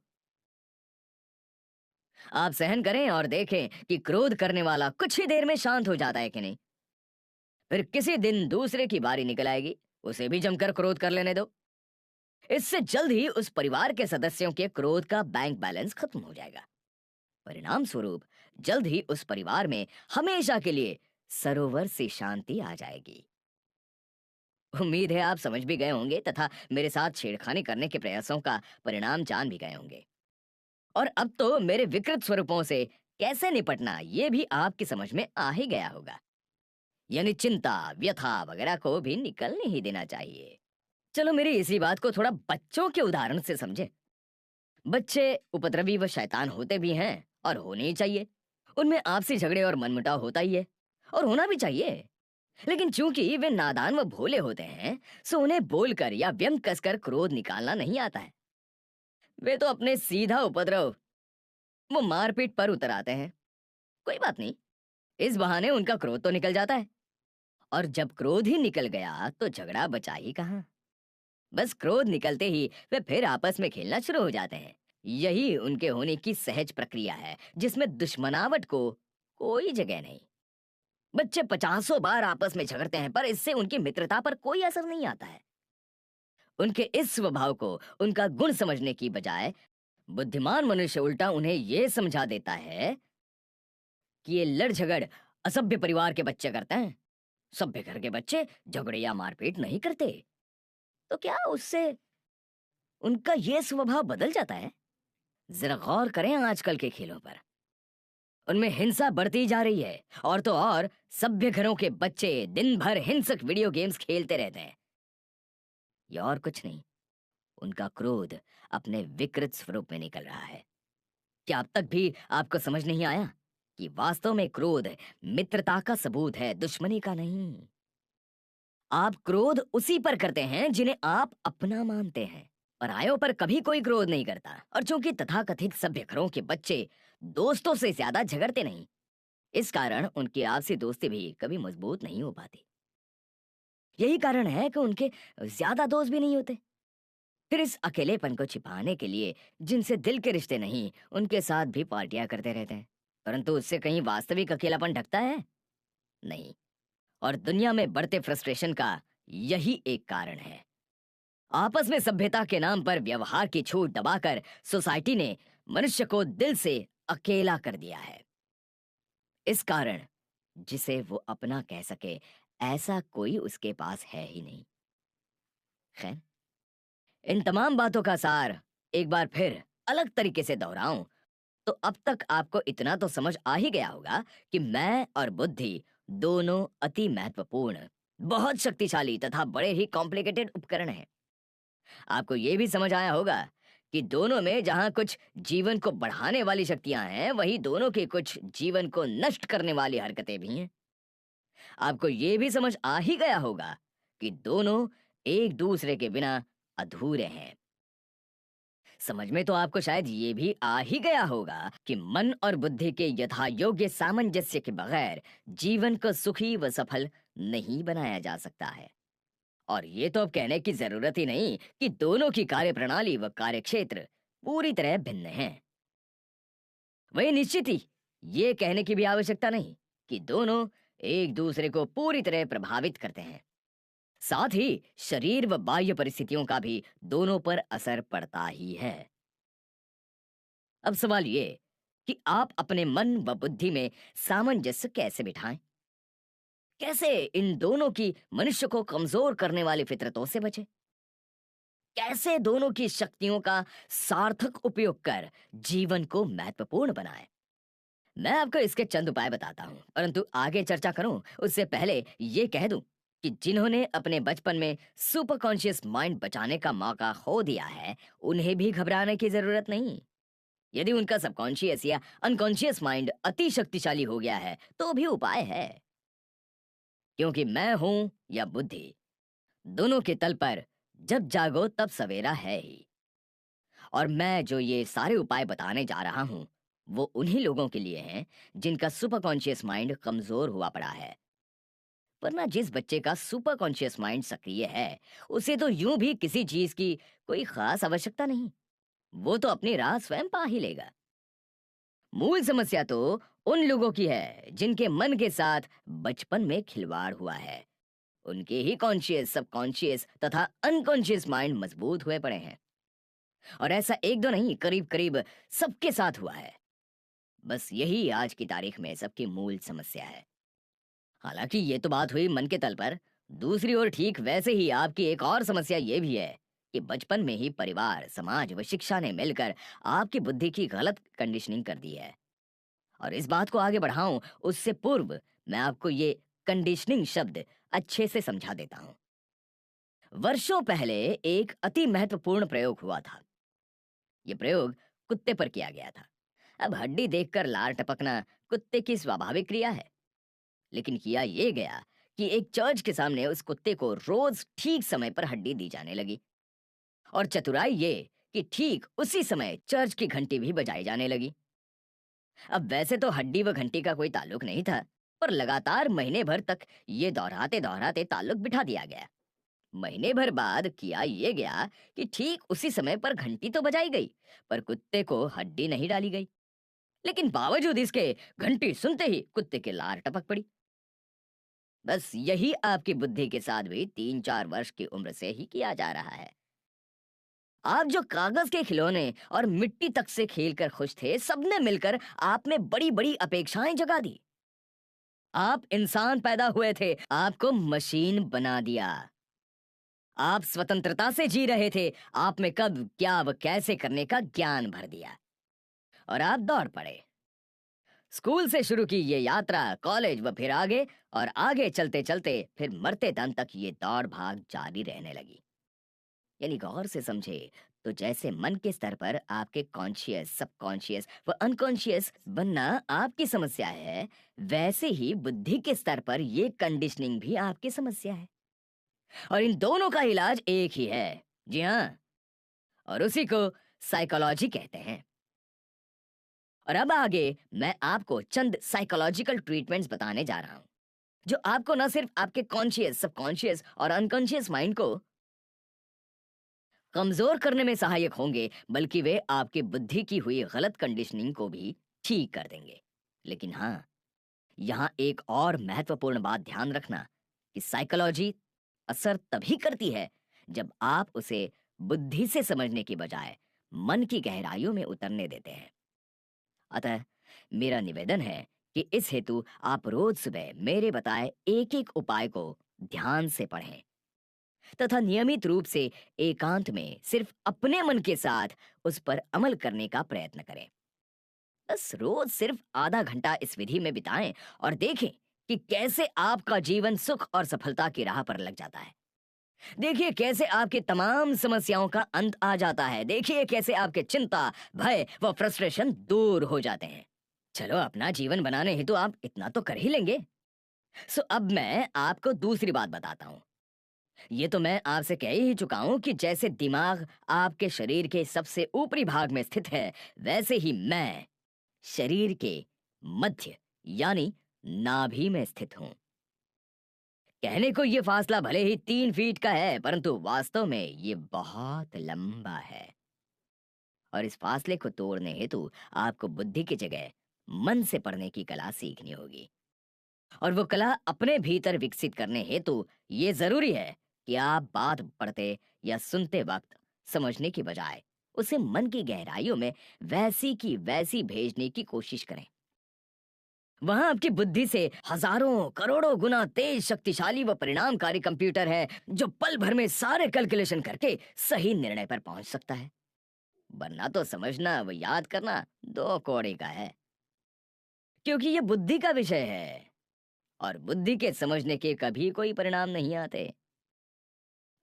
आप सहन करें और देखें कि क्रोध करने वाला कुछ ही देर में शांत हो जाता है कि नहीं। फिर किसी दिन दूसरे की बारी निकल आएगी, उसे भी जमकर क्रोध कर लेने दो। इससे जल्द ही उस परिवार के सदस्यों के क्रोध का बैंक बैलेंस खत्म हो जाएगा। परिणाम स्वरूप जल्द ही उस परिवार में हमेशा के लिए सरोवर से शांति आ जाएगी। उम्मीद है आप समझ भी गए होंगे तथा मेरे साथ छेड़खानी करने के प्रयासों का परिणाम जान भी गए होंगे। और अब तो मेरे विकृत स्वरूपों से कैसे निपटना, ये भी आपकी समझ में आ ही गया होगा। यानी चिंता, व्यथा वगैरह को भी निकलने ही देना चाहिए। चलो, मेरी इसी बात को थोड़ा बच्चों के उदाहरण से समझे। बच्चे उपद्रवी व शैतान होते भी हैं और होने ही चाहिए। उनमें आपसी झगड़े और मनमुटाव होता ही है और होना भी चाहिए। लेकिन चूंकि वे नादान व भोले होते हैं, सो उन्हें बोलकर या व्यंग कसकर क्रोध निकालना नहीं आता है। वे तो अपने सीधा उपद्रव, वो मारपीट पर उतर आते हैं। कोई बात नहीं, इस बहाने उनका क्रोध तो निकल जाता है। और जब क्रोध ही निकल गया, तो झगड़ा बचा ही कहाँ। बस क्रोध निकलते ही वे फिर आपस में खेलना शुरू हो जाते हैं। यही उनके होने की सहज प्रक्रिया है, जिसमें दुश्मनावट को कोई जगह नहीं। बच्चे पचासों बार आपस में झगड़ते हैं, पर इससे उनकी मित्रता पर कोई असर नहीं आता है। उनके इस स्वभाव को उनका गुण समझने की बजाय बुद्धिमान मनुष्य उल्टा उन्हें यह समझा देता है कि ये लड़ झगड़ असभ्य परिवार के बच्चे करते हैं। सभ्य घर के बच्चे झगड़े या मारपीट नहीं करते। तो क्या उससे उनका ये स्वभाव बदल जाता है? जरा गौर करें आजकल के खेलों पर। उनमें हिंसा बढ़ती जा रही है, और तो और सभ्य घरों के बच्चे दिन भर हिंसक वीडियो गेम्स खेलते रहते हैं। ये और कुछ नहीं, उनका क्रोध अपने विकृत स्वरूप में निकल रहा है। क्या अब तक भी आपको समझ नहीं आया कि वास्तव में क्रोध मित्रता का सबूत है, दुश्मनी का नहीं। आप क्रोध उसी पर करते हैं जिन्हें आप अपना मानते हैं। परायों पर कभी कोई क्रोध नहीं करता। और चूंकि तथाकथित सभ्य घरों के बच्चे दोस्तों से ज्यादा झगड़ते नहीं, इस कारण उनकी आपसी दोस्ती भी कभी मजबूत नहीं हो पाती। यही कारण है कि उनके ज्यादा दोस्त भी नहीं होते। फिर इस अकेलेपन को छिपाने के लिए जिनसे दिल के रिश्ते नहीं, उनके साथ भी पार्टियां करते रहते हैं। परंतु उससे कहीं वास्तविक अकेलापन ढकता है? नहीं। और दुनिया में बढ़ते फ्रस्ट्रेशन का यही एक कारण है। आपस में सभ्यता के नाम पर व्यवहार की छूट दबाकर सोसाइटी ने मनुष्य को दिल से अकेला कर दिया है। इस कारण जिसे वो अपना कह सके, ऐसा कोई उसके पास है ही नहीं। खैर, इन तमाम बातों का सार एक बार फिर अलग तरीके से दोहराऊं तो अब तक आपको इतना तो समझ आ ही गया होगा कि मैं और बुद्धि दोनों अति महत्वपूर्ण, बहुत शक्तिशाली तथा बड़े ही कॉम्प्लिकेटेड उपकरण हैं। आपको यह भी समझ आया होगा कि दोनों में जहां कुछ जीवन को बढ़ाने वाली शक्तियां हैं, वहीं दोनों की कुछ जीवन को नष्ट करने वाली हरकतें भी हैं। आपको यह भी समझ आ ही गया होगा कि दोनों एक दूसरे के बिना अधूरे हैं। समझ में तो आपको शायद ये भी आ ही गया होगा कि मन और बुद्धि के यथा योग्य सामंजस्य के बगैर जीवन को सुखी व सफल नहीं बनाया जा सकता है। और ये तो अब कहने की जरूरत ही नहीं कि दोनों की कार्यप्रणाली व कार्यक्षेत्र पूरी तरह भिन्न हैं। वही निश्चित ही ये कहने की भी आवश्यकता नहीं कि दोनों एक दूसरे को पूरी तरह प्रभावित करते हैं। साथ ही शरीर व बाह्य परिस्थितियों का भी दोनों पर असर पड़ता ही है। अब सवाल ये कि आप अपने मन व बुद्धि में सामंजस्य कैसे बिठाएं? कैसे इन दोनों की मनुष्य को कमजोर करने वाली फितरतों से बचे? कैसे दोनों की शक्तियों का सार्थक उपयोग कर जीवन को महत्वपूर्ण बनाएं? मैं आपको इसके चंद उपाय बताता हूं, परंतु आगे चर्चा करूं उससे पहले ये कह दूं कि जिन्होंने अपने बचपन में सुपर कॉन्शियस माइंड बचाने का मौका खो दिया है, उन्हें भी घबराने की जरूरत नहीं। यदि उनका सबकॉन्शियस या अनकॉन्शियस माइंड अति शक्तिशाली हो गया है, तो भी उपाय है। क्योंकि मैं हूं या बुद्धि, दोनों के तल पर जब जागो तब सवेरा है ही। और मैं जो ये सारे उपाय बताने जा रहा हूं, वो उन्हीं लोगों के लिए हैं जिनका सुपर कॉन्शियस माइंड कमजोर हुआ पड़ा है। वरना जिस बच्चे का सुपर कॉन्शियस माइंड सक्रिय है, उसे तो यूं भी किसी चीज की कोई खास आवश्यकता नहीं। वो तो अपनी राह स्वयं पा ही लेगा। मूल समस्या तो उन लोगों की है जिनके मन के साथ बचपन में खिलवाड़ हुआ है। उनके ही कॉन्शियस, सबकॉन्शियस तथा अनकॉन्शियस माइंड मजबूत हुए पड़े हैं। और ऐसा एक दो नहीं, करीब करीब सबके साथ हुआ है। बस यही आज की तारीख में सबकी मूल समस्या है। हालांकि ये तो बात हुई मन के तल पर, दूसरी ओर ठीक वैसे ही आपकी एक और समस्या ये भी है कि बचपन में ही परिवार, समाज व शिक्षा ने मिलकर आपकी बुद्धि की गलत कंडीशनिंग कर दी है। और इस बात को आगे बढ़ाऊं उससे पूर्व मैं आपको ये कंडीशनिंग शब्द अच्छे से समझा देता हूं। वर्षों पहले एक अति महत्वपूर्ण प्रयोग हुआ था। यह प्रयोग कुत्ते पर किया गया था। अब हड्डी देखकर लार टपकना कुत्ते की स्वाभाविक क्रिया है, लेकिन किया यह गया कि एक चर्च के सामने उस कुत्ते को रोज ठीक समय पर हड्डी दी जाने लगी। और चतुराई ये कि ठीक उसी समय चर्च की घंटी भी बजाई जाने लगी। अब वैसे तो हड्डी व घंटी का कोई ताल्लुक नहीं था, पर लगातार महीने भर तक ये दोहराते दोहराते ताल्लुक बिठा दिया गया। महीने भर बाद किया ये गया कि ठीक उसी समय पर घंटी तो बजाई गई, पर कुत्ते को हड्डी नहीं डाली गई। लेकिन बावजूद इसके घंटी सुनते ही कुत्ते के लार टपक पड़ी। बस यही आपकी बुद्धि के साथ भी 3-4 वर्ष की उम्र से ही किया जा रहा है। आप जो कागज के खिलौने और मिट्टी तक से खेलकर खुश थे, सबने मिलकर आप में बड़ी बड़ी अपेक्षाएं जगा दी। आप इंसान पैदा हुए थे, आपको मशीन बना दिया। आप स्वतंत्रता से जी रहे थे, आप में कब क्या व कैसे करने का ज्ञान भर दिया। और आप दौड़ पड़े। स्कूल से शुरू की ये यात्रा कॉलेज व फिर आगे, और आगे चलते चलते फिर मरते दम तक ये दौड़ भाग जारी रहने लगी। यानी गौर से समझे तो जैसे मन के स्तर पर आपके कॉन्शियस, सबकॉन्शियस व अनकॉन्शियस बनना आपकी समस्या है, वैसे ही बुद्धि के स्तर पर ये कंडीशनिंग भी आपकी समस्या है। और इन दोनों का इलाज एक ही है। जी हाँ, और उसी को साइकोलॉजी कहते हैं। और अब आगे मैं आपको चंद साइकोलॉजिकल ट्रीटमेंट्स बताने जा रहा हूं, जो आपको न सिर्फ आपके कॉन्शियस, सबकॉन्शियस और अनकॉन्शियस माइंड को कमजोर करने में सहायक होंगे, बल्कि वे आपकी बुद्धि की हुई गलत कंडीशनिंग को भी ठीक कर देंगे। लेकिन हाँ, यहाँ एक और महत्वपूर्ण बात ध्यान रखना कि साइकोलॉजी असर तभी करती है जब आप उसे बुद्धि से समझने की बजाय मन की गहराइयों में उतरने देते हैं। अतः मेरा निवेदन है कि इस हेतु आप रोज सुबह मेरे बताए एक एक उपाय को ध्यान से पढ़ें तथा नियमित रूप से एकांत में सिर्फ अपने मन के साथ उस पर अमल करने का प्रयत्न करें। बस रोज सिर्फ आधा घंटा इस विधि में बिताएं और देखें कि कैसे आपका जीवन सुख और सफलता की राह पर लग जाता है। देखिए कैसे आपकी तमाम समस्याओं का अंत आ जाता है। देखिए कैसे आपके चिंता, भय व फ्रस्ट्रेशन दूर हो जाते हैं। चलो, अपना जीवन बनाने हेतु आप इतना तो कर ही लेंगे। सो अब मैं आपको दूसरी बात बताता हूँ। ये तो मैं आपसे कह ही चुका हूं कि जैसे दिमाग आपके शरीर के सबसे ऊपरी भाग में स्थित है, वैसे ही मैं शरीर के मध्य यानी नाभि में स्थित हूं। कहने को ये फासला भले ही 3 फीट का है, परंतु वास्तव में ये बहुत लंबा है। और इस फासले को तोड़ने हेतु आपको बुद्धि की जगह मन से पढ़ने की कला सीखनी होगी। और वो कला अपने भीतर विकसित करने हेतु ये जरूरी है कि आप बात पढ़ते या सुनते वक्त समझने की बजाय उसे मन की गहराइयों में वैसी की वैसी भेजने की कोशिश करें। वहां आपकी बुद्धि से हजारों करोड़ों गुना तेज, शक्तिशाली व परिणामकारी कंप्यूटर है, जो पल भर में सारे कैलकुलेशन करके सही निर्णय पर पहुंच सकता है। वरना तो समझना व याद करना दो कौड़े का है, क्योंकि ये बुद्धि का विषय है और बुद्धि के समझने के कभी कोई परिणाम नहीं आते।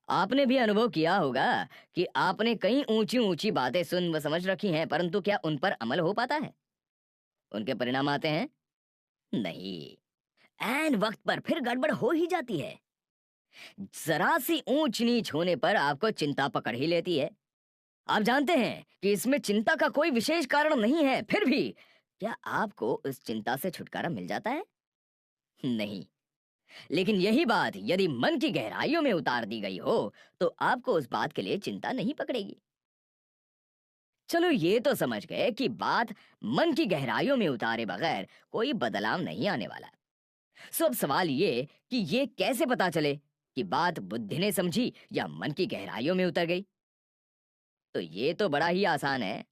आपने भी अनुभव किया होगा कि आपने कई ऊंची ऊंची बातें सुन व समझ रखी हैं, परंतु क्या उन पर अमल हो पाता है? उनके परिणाम आते हैं? नहीं। ऐन वक्त पर फिर गड़बड़ हो ही जाती है। जरा सी ऊंच नीच होने पर आपको चिंता पकड़ ही लेती है। आप जानते हैं कि इसमें चिंता का कोई विशेष कारण नहीं है, फिर भी क्या आपको उस चिंता से छुटकारा मिल जाता है? नहीं। लेकिन यही बात यदि मन की गहराइयों में उतार दी गई हो, तो आपको उस बात के लिए चिंता नहीं पकड़ेगी। चलो, ये तो समझ गए कि बात मन की गहराइयों में उतारे बगैर कोई बदलाव नहीं आने वाला। सो अब सवाल ये कैसे पता चले कि बात बुद्धि ने समझी या मन की गहराइयों में उतर गई? तो ये तो बड़ा ही आसान है।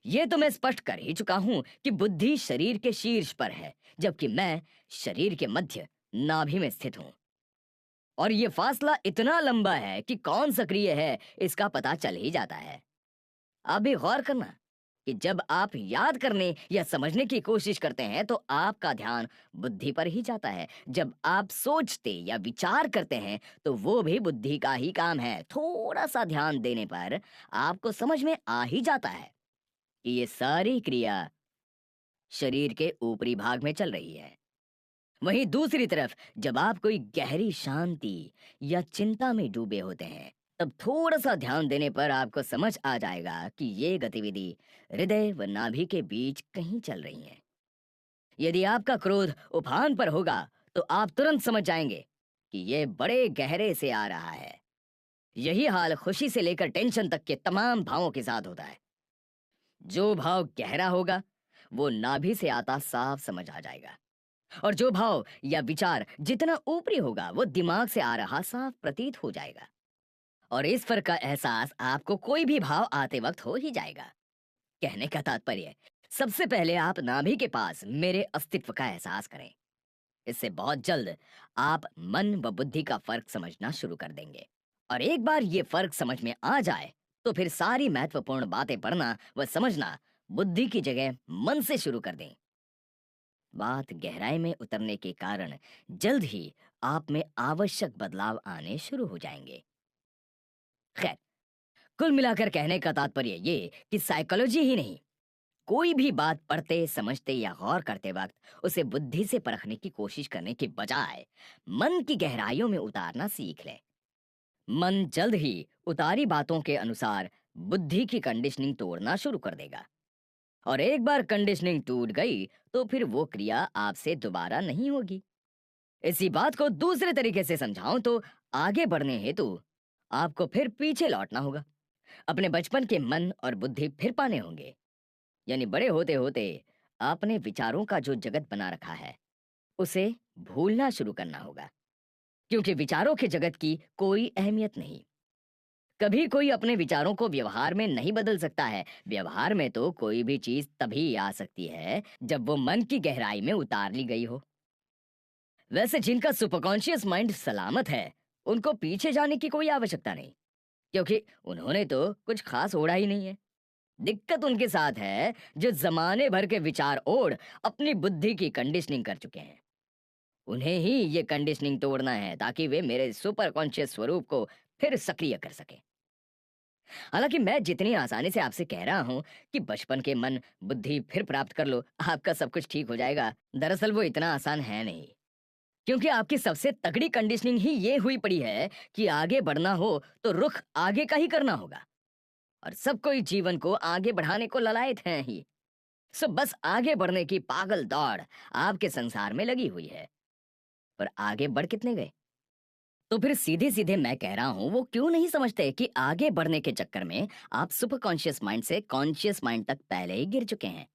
ये तो मैं स्पष्ट कर ही चुका हूं कि बुद्धि शरीर के शीर्ष पर है, जबकि मैं शरीर के मध्य नाभि में स्थित हूं। और ये फासला इतना लंबा है कि कौन सक्रिय है इसका पता चल ही जाता है। आप भी गौर करना कि जब आप याद करने या समझने की कोशिश करते हैं तो आपका ध्यान बुद्धि पर ही जाता है। जब आप सोचते या विचार करते हैं तो वो भी बुद्धि का ही काम है। थोड़ा सा ध्यान देने पर आपको समझ में आ ही जाता है कि ये सारी क्रिया शरीर के ऊपरी भाग में चल रही है। वहीं दूसरी तरफ जब आप कोई गहरी शांति या चिंता में डूबे होते हैं, तब थोड़ा सा ध्यान देने पर आपको समझ आ जाएगा कि ये गतिविधि हृदय व नाभि के बीच कहीं चल रही है। यदि आपका क्रोध उफान पर होगा तो आप तुरंत समझ जाएंगे कि ये बड़े गहरे से आ रहा है। यही हाल खुशी से लेकर टेंशन तक के तमाम भावों के साथ होता है। जो भाव गहरा होगा वो नाभि से आता साफ समझ आ जाएगा, और जो भाव या विचार जितना ऊपरी होगा वो दिमाग से आ रहा साफ प्रतीत हो जाएगा। और इस फर्क का एहसास आपको कोई भी भाव आते वक्त हो ही जाएगा। कहने का तात्पर्य, सबसे पहले आप नाभि के पास मेरे अस्तित्व का एहसास करें। इससे बहुत जल्द आप मन व बुद्धि का फर्क समझना शुरू कर देंगे। और एक बार ये फर्क समझ में आ जाए तो फिर सारी महत्वपूर्ण बातें पढ़ना व समझना बुद्धि की जगह मन से शुरू कर दें। बात गहराई में उतरने के कारण जल्द ही आप में आवश्यक बदलाव आने शुरू हो जाएंगे। खैर, कुल मिलाकर कहने का तात्पर्य ये कि साइकोलॉजी ही नहीं, कोई भी बात पढ़ते, समझते या गौर करते वक्त उसे बुद्धि से परखने की कोशिश करने के बजाय मन की गहराइयों में उतारना सीख ले। मन जल्द ही उतारी बातों के अनुसार बुद्धि की कंडीशनिंग तोड़ना शुरू कर देगा, और एक बार कंडीशनिंग टूट गई तो फिर वो क्रिया आपसे दोबारा नहीं होगी। इसी बात को दूसरे तरीके से समझाऊं तो आगे बढ़ने हेतु आपको फिर पीछे लौटना होगा, अपने बचपन के मन और बुद्धि फिर पाने होंगे। यानी बड़े होते होते आपने विचारों का जो जगत बना रखा है उसे भूलना शुरू करना होगा, क्योंकि विचारों के जगत की कोई अहमियत नहीं। कभी कोई अपने विचारों को व्यवहार में नहीं बदल सकता है। व्यवहार में तो कोई भी चीज तभी आ सकती है जब वो मन की गहराई में उतार ली गई हो। वैसे जिनका सुपरकॉन्शियस माइंड सलामत है उनको पीछे जाने की कोई आवश्यकता नहीं, क्योंकि उन्होंने तो कुछ खास ओढ़ा ही नहीं है। दिक्कत उनके साथ है जो जमाने भर के विचार ओढ़ अपनी बुद्धि की कंडीशनिंग कर चुके हैं। उन्हें ही ये कंडीशनिंग तोड़ना है ताकि वे मेरे सुपर कॉन्शियस स्वरूप को फिर सक्रिय कर सके। हालांकि मैं जितनी आसानी से आपसे कह रहा हूं कि बचपन के मन बुद्धि फिर प्राप्त कर लो, आपका सब कुछ ठीक हो जाएगा, दरअसल वो इतना आसान है नहीं। क्योंकि आपकी सबसे तगड़ी कंडीशनिंग ही ये हुई पड़ी है कि आगे बढ़ना हो तो रुख आगे का ही करना होगा, और सब कोई जीवन को आगे बढ़ाने को ललायत हैं ही। सो बस आगे बढ़ने की पागल दौड़ आपके संसार में लगी हुई है, पर आगे बढ़ कितने गए? तो फिर सीधे सीधे मैं कह रहा हूं, वो क्यों नहीं समझते कि आगे बढ़ने के चक्कर में आप सुपर कॉन्शियस माइंड से कॉन्शियस माइंड तक पहले ही गिर चुके हैं।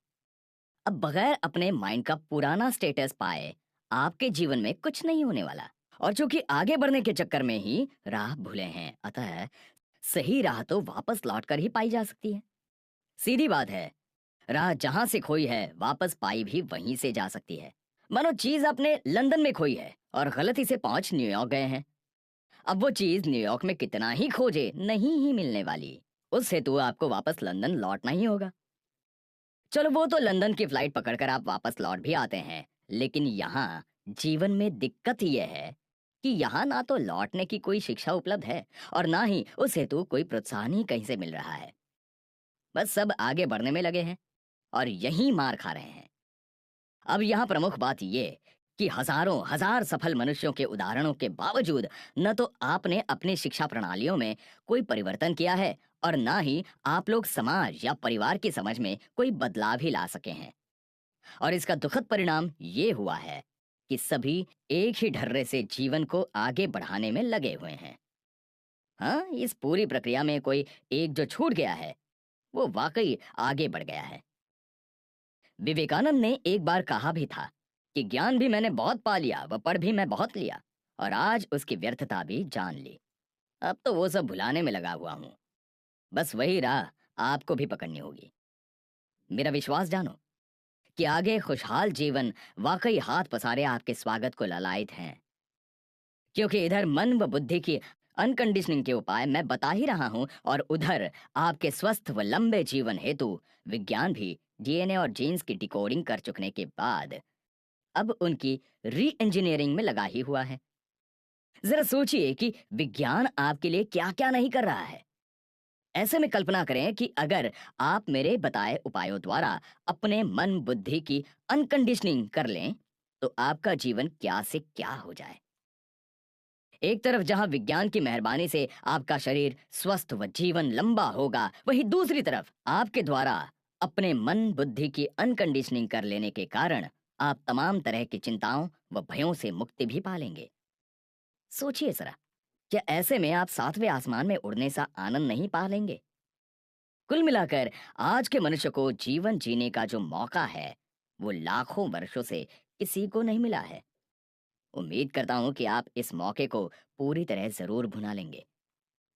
अब बगैर अपने माइंड का पुराना स्टेटस पाए आपके जीवन में कुछ नहीं होने वाला, और चूंकि आगे बढ़ने के चक्कर में ही राह भूले हैं, अतः सही राह तो वापस लौट कर ही पाई जा सकती है। सीधी बात है, राह जहां से खोई है वापस पाई भी वहीं से जा सकती है। मानो चीज आपने लंदन में खोई है और गलती से पहुंच न्यूयॉर्क गए हैं। अब वो चीज न्यूयॉर्क में कितना ही खोजे नहीं ही मिलने वाली, उस हेतु आपको वापस लंदन लौटना ही होगा। चलो वो तो लंदन की फ्लाइट पकड़कर आप वापस लौट भी आते हैं, लेकिन यहाँ जीवन में दिक्कत यह है कि यहाँ ना तो लौटने की कोई शिक्षा उपलब्ध है और ना ही उस हेतु कोई प्रोत्साहन ही कहीं से मिल रहा है। बस सब आगे बढ़ने में लगे हैं और यहीं मार खा रहे हैं। अब यहाँ प्रमुख बात ये कि हजारों हजार सफल मनुष्यों के उदाहरणों के बावजूद न तो आपने अपनी शिक्षा प्रणालियों में कोई परिवर्तन किया है और ना ही आप लोग समाज या परिवार की समझ में कोई बदलाव ही ला सके हैं। और इसका दुखद परिणाम ये हुआ है कि सभी एक ही ढर्रे से जीवन को आगे बढ़ाने में लगे हुए हैं। हाँ, इस पूरी प्रक्रिया में कोई एक जो छूट गया है वो वाकई आगे बढ़ गया है। विवेकानंद ने एक बार कहा भी था कि ज्ञान भी मैंने बहुत पा लिया, वह पढ़ भी मैं बहुत लिया, और आज उसकी व्यर्थता भी जान ली। अब तो वो सब भुलाने में लगा हुआ हूं। बस वही राह आपको भी पकड़नी होगी। मेरा विश्वास जानो कि आगे खुशहाल जीवन वाकई हाथ पसारे आपके स्वागत को ललायत हैं, क्योंकि इधर मन व बुद्धि की अनकंडीशनिंग के उपाय मैं बता ही रहा हूं, और उधर आपके स्वस्थ व लंबे जीवन हेतु विज्ञान भी डीएनए और जीन्स की डिकोडिंग कर चुकने के बाद अब उनकी री इंजीनियरिंग में लगा ही हुआ है। जरा सोचिए कि विज्ञान आपके लिए क्या क्या नहीं कर रहा है। ऐसे में कल्पना करें कि अगर आप मेरे बताए उपायों द्वारा अपने मन बुद्धि की अनकंडीशनिंग कर लें तो आपका जीवन क्या से क्या हो जाए। एक तरफ जहां विज्ञान की मेहरबानी से आपका शरीर स्वस्थ व जीवन लंबा होगा, वहीं दूसरी तरफ आपके द्वारा अपने मन बुद्धि की अनकंडीशनिंग कर लेने के कारण आप तमाम तरह की चिंताओं व भयों से मुक्ति भी पालेंगे। सोचिए जरा, क्या ऐसे में आप सातवें आसमान में उड़ने सा आनंद नहीं पा लेंगे? कुल मिलाकर आज के मनुष्य को जीवन जीने का जो मौका है वो लाखों वर्षों से किसी को नहीं मिला है। उम्मीद करता हूं कि आप इस मौके को पूरी तरह जरूर भुना लेंगे,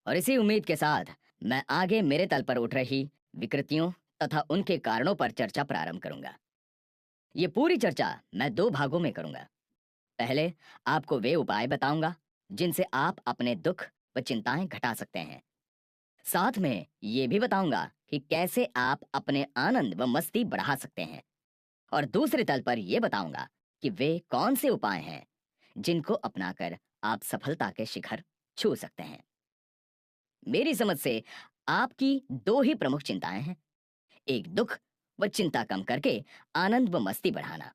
और इसी उम्मीद के साथ मैं आगे मेरे तल पर उठ रही विकृतियों तथा उनके कारणों पर चर्चा प्रारंभ करूंगा। ये पूरी चर्चा मैं दो भागों में करूंगा। पहले आपको वे उपाय बताऊंगा जिनसे आप अपने दुख व चिंताएं घटा सकते हैं। साथ में ये भी बताऊंगा कि कैसे आप अपने आनंद व मस्ती बढ़ा सकते हैं। और दूसरे तल पर यह बताऊंगा कि वे कौन से उपाय हैं जिनको अपनाकर आप सफलता के शिखर छू सकते हैं। मेरी समझ से आपकी दो ही प्रमुख चिंताएं हैं, एक दुख व चिंता कम करके आनंद व मस्ती बढ़ाना,